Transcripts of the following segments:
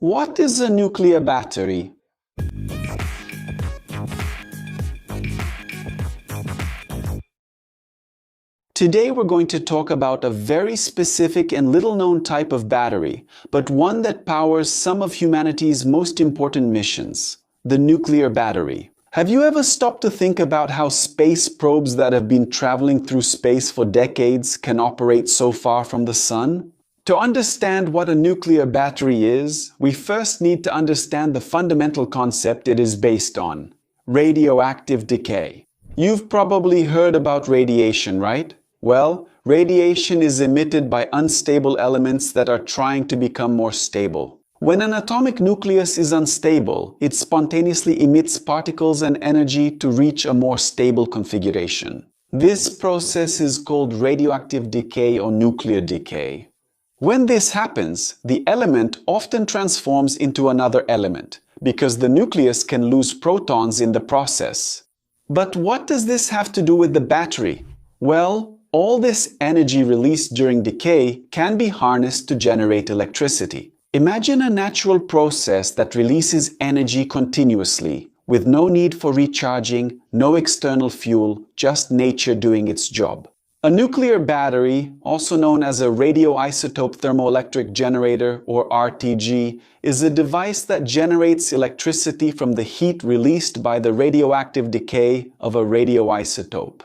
What is a nuclear battery? Today we're going to talk about a very specific and little-known type of battery, but one that powers some of humanity's most important missions, the nuclear battery. Have you ever stopped to think about how space probes that have been traveling through space for decades can operate so far from the sun? To understand what a nuclear battery is, we first need to understand the fundamental concept it is based on: radioactive decay. You've probably heard about radiation, right? Well, radiation is emitted by unstable elements that are trying to become more stable. When an atomic nucleus is unstable, it spontaneously emits particles and energy to reach a more stable configuration. This process is called radioactive decay or nuclear decay. When this happens, the element often transforms into another element, because the nucleus can lose protons in the process. But what does this have to do with the battery? Well, all this energy released during decay can be harnessed to generate electricity. Imagine a natural process that releases energy continuously, with no need for recharging, no external fuel, just nature doing its job. A nuclear battery, also known as a radioisotope thermoelectric generator or RTG, is a device that generates electricity from the heat released by the radioactive decay of a radioisotope.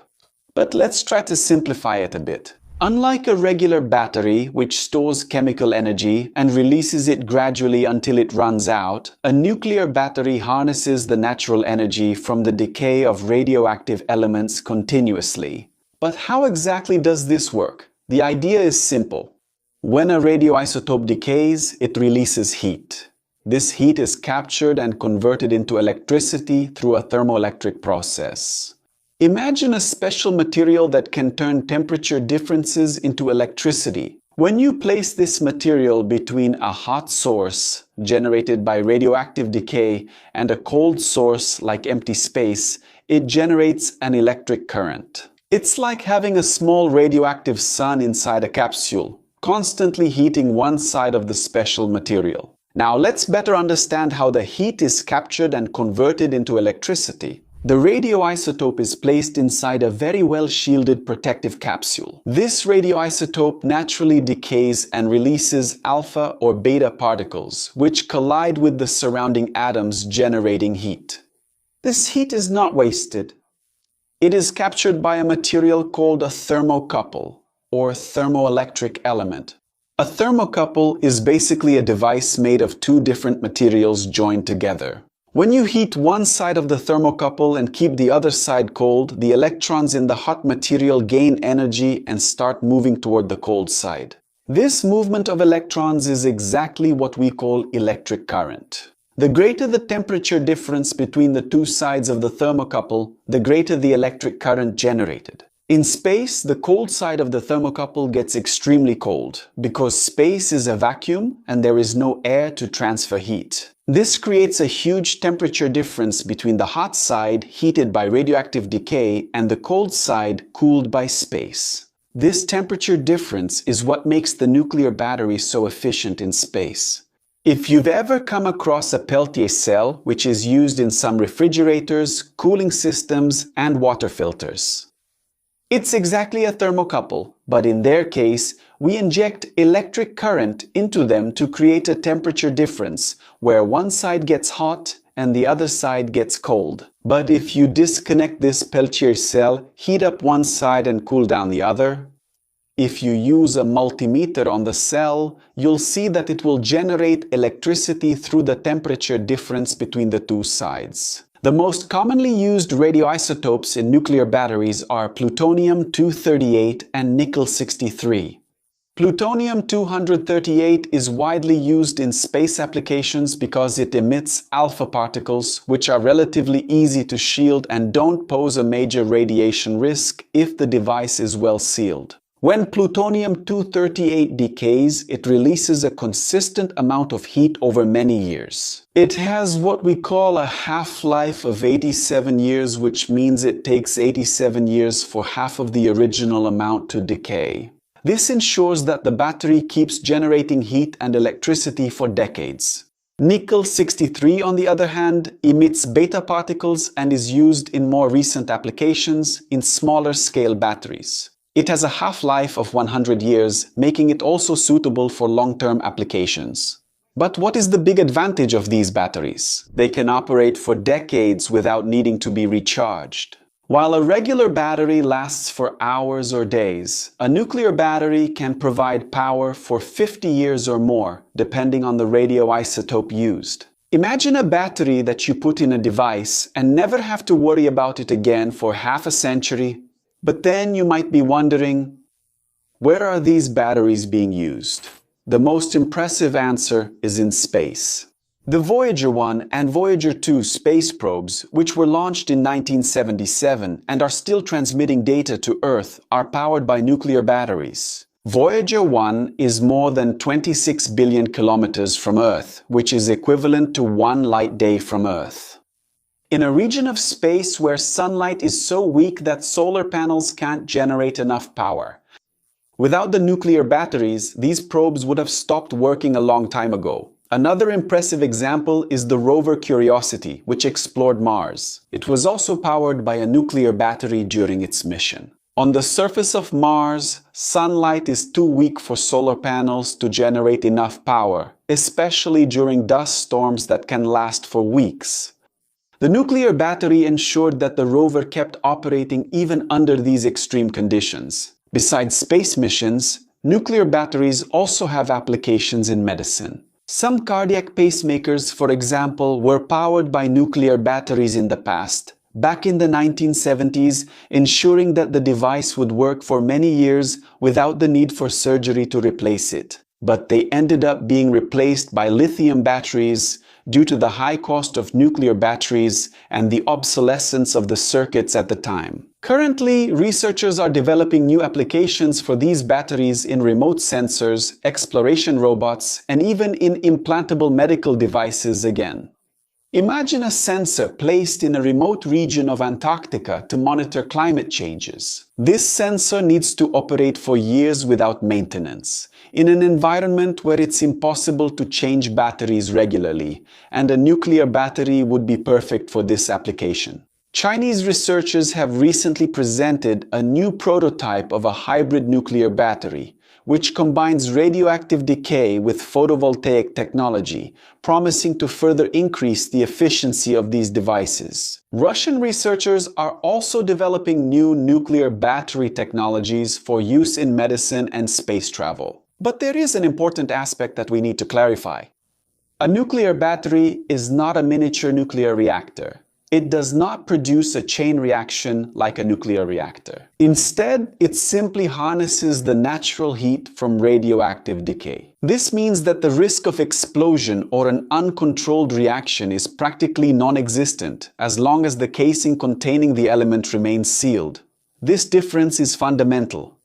But let's try to simplify it a bit. Unlike a regular battery, which stores chemical energy and releases it gradually until it runs out, a nuclear battery harnesses the natural energy from the decay of radioactive elements continuously. But how exactly does this work? The idea is simple. When a radioisotope decays, it releases heat. This heat is captured and converted into electricity through a thermoelectric process. Imagine a special material that can turn temperature differences into electricity. When you place this material between a hot source, generated by radioactive decay, and a cold source like empty space, it generates an electric current. It's like having a small radioactive sun inside a capsule, constantly heating one side of the special material. Now let's better understand how the heat is captured and converted into electricity. The radioisotope is placed inside a very well-shielded protective capsule. This radioisotope naturally decays and releases alpha or beta particles, which collide with the surrounding atoms, generating heat. This heat is not wasted. It is captured by a material called a thermocouple, or thermoelectric element. A thermocouple is basically a device made of two different materials joined together. When you heat one side of the thermocouple and keep the other side cold, the electrons in the hot material gain energy and start moving toward the cold side. This movement of electrons is exactly what we call electric current. The greater the temperature difference between the two sides of the thermocouple, the greater the electric current generated. In space, the cold side of the thermocouple gets extremely cold, because space is a vacuum and there is no air to transfer heat. This creates a huge temperature difference between the hot side, heated by radioactive decay, and the cold side, cooled by space. This temperature difference is what makes the nuclear battery so efficient in space. If you've ever come across a Peltier cell, which is used in some refrigerators, cooling systems, and water filters. It's exactly a thermocouple, but in their case, we inject electric current into them to create a temperature difference, where one side gets hot and the other side gets cold. But if you disconnect this Peltier cell, heat up one side and cool down the other, if you use a multimeter on the cell, you'll see that it will generate electricity through the temperature difference between the two sides. The most commonly used radioisotopes in nuclear batteries are plutonium-238 and nickel-63. Plutonium-238 is widely used in space applications because it emits alpha particles, which are relatively easy to shield and don't pose a major radiation risk if the device is well sealed. When plutonium-238 decays, it releases a consistent amount of heat over many years. It has what we call a half-life of 87 years, which means it takes 87 years for half of the original amount to decay. This ensures that the battery keeps generating heat and electricity for decades. Nickel-63, on the other hand, emits beta particles and is used in more recent applications in smaller scale batteries. It has a half-life of 100 years, making it also suitable for long-term applications. But what is the big advantage of these batteries? They can operate for decades without needing to be recharged. While a regular battery lasts for hours or days, a nuclear battery can provide power for 50 years or more, depending on the radioisotope used. Imagine a battery that you put in a device and never have to worry about it again for half a century. But then you might be wondering, where are these batteries being used? The most impressive answer is in space. The Voyager 1 and Voyager 2 space probes, which were launched in 1977 and are still transmitting data to Earth, are powered by nuclear batteries. Voyager 1 is more than 26 billion kilometers from Earth, which is equivalent to one light day from Earth. In a region of space where sunlight is so weak that solar panels can't generate enough power. Without the nuclear batteries, these probes would have stopped working a long time ago. Another impressive example is the rover Curiosity, which explored Mars. It was also powered by a nuclear battery during its mission. On the surface of Mars, sunlight is too weak for solar panels to generate enough power, especially during dust storms that can last for weeks. The nuclear battery ensured that the rover kept operating even under these extreme conditions. Besides space missions, nuclear batteries also have applications in medicine. Some cardiac pacemakers, for example, were powered by nuclear batteries in the past, back in the 1970s, ensuring that the device would work for many years without the need for surgery to replace it. But they ended up being replaced by lithium batteries due to the high cost of nuclear batteries and the obsolescence of the circuits at the time. Currently, researchers are developing new applications for these batteries in remote sensors, exploration robots, and even in implantable medical devices again. Imagine a sensor placed in a remote region of Antarctica to monitor climate changes. This sensor needs to operate for years without maintenance, in an environment where it's impossible to change batteries regularly, and a nuclear battery would be perfect for this application. Chinese researchers have recently presented a new prototype of a hybrid nuclear battery, which combines radioactive decay with photovoltaic technology, promising to further increase the efficiency of these devices. Russian researchers are also developing new nuclear battery technologies for use in medicine and space travel. But there is an important aspect that we need to clarify. A nuclear battery is not a miniature nuclear reactor. It does not produce a chain reaction like a nuclear reactor. Instead, it simply harnesses the natural heat from radioactive decay. This means that the risk of explosion or an uncontrolled reaction is practically non-existent as long as the casing containing the element remains sealed. This difference is fundamental.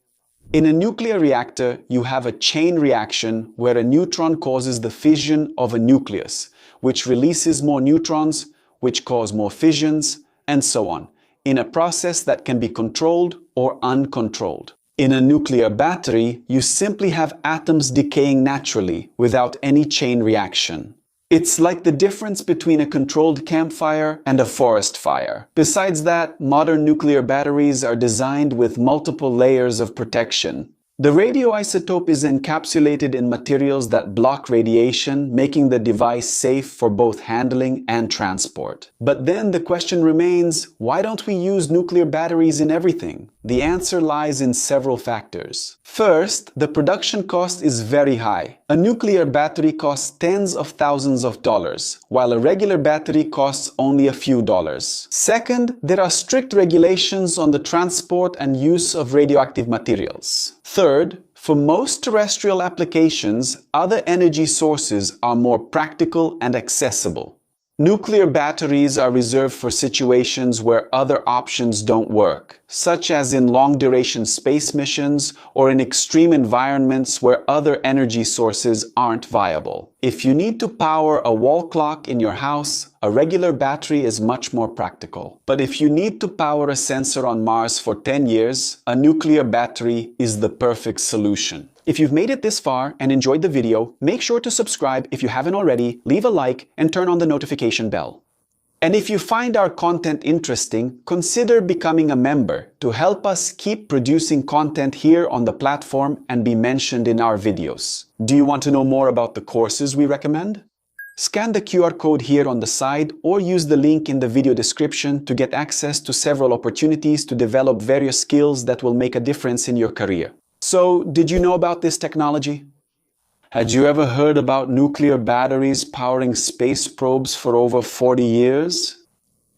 In a nuclear reactor, you have a chain reaction where a neutron causes the fission of a nucleus, which releases more neutrons, which cause more fissions, and so on, in a process that can be controlled or uncontrolled. In a nuclear battery, you simply have atoms decaying naturally without any chain reaction. It's like the difference between a controlled campfire and a forest fire. Besides that, modern nuclear batteries are designed with multiple layers of protection. The radioisotope is encapsulated in materials that block radiation, making the device safe for both handling and transport. But then the question remains, why don't we use nuclear batteries in everything? The answer lies in several factors. First, the production cost is very high. A nuclear battery costs tens of thousands of dollars, while a regular battery costs only a few dollars. Second, there are strict regulations on the transport and use of radioactive materials. Third, for most terrestrial applications, other energy sources are more practical and accessible. Nuclear batteries are reserved for situations where other options don't work, such as in long-duration space missions or in extreme environments where other energy sources aren't viable. If you need to power a wall clock in your house, A regular battery is much more practical. But if you need to power a sensor on Mars for 10 years, a nuclear battery is the perfect solution. If you've made it this far and enjoyed the video, make sure to subscribe if you haven't already, leave a like, and turn on the notification bell. And if you find our content interesting, consider becoming a member to help us keep producing content here on the platform and be mentioned in our videos. Do you want to know more about the courses we recommend? Scan the QR code here on the side or use the link in the video description to get access to several opportunities to develop various skills that will make a difference in your career. So, did you know about this technology? Had you ever heard about nuclear batteries powering space probes for over 40 years?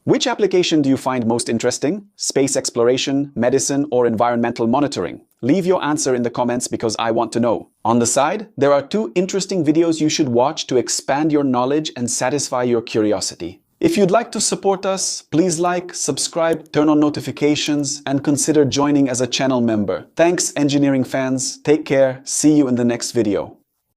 Which application do you find most interesting? Space exploration, medicine, or environmental monitoring? Leave your answer in the comments because I want to know. On the side, there are 2 interesting videos you should watch to expand your knowledge and satisfy your curiosity. If you'd like to support us, please like, subscribe, turn on notifications, and consider joining as a channel member. Thanks, engineering fans. Take care. See you in the next video.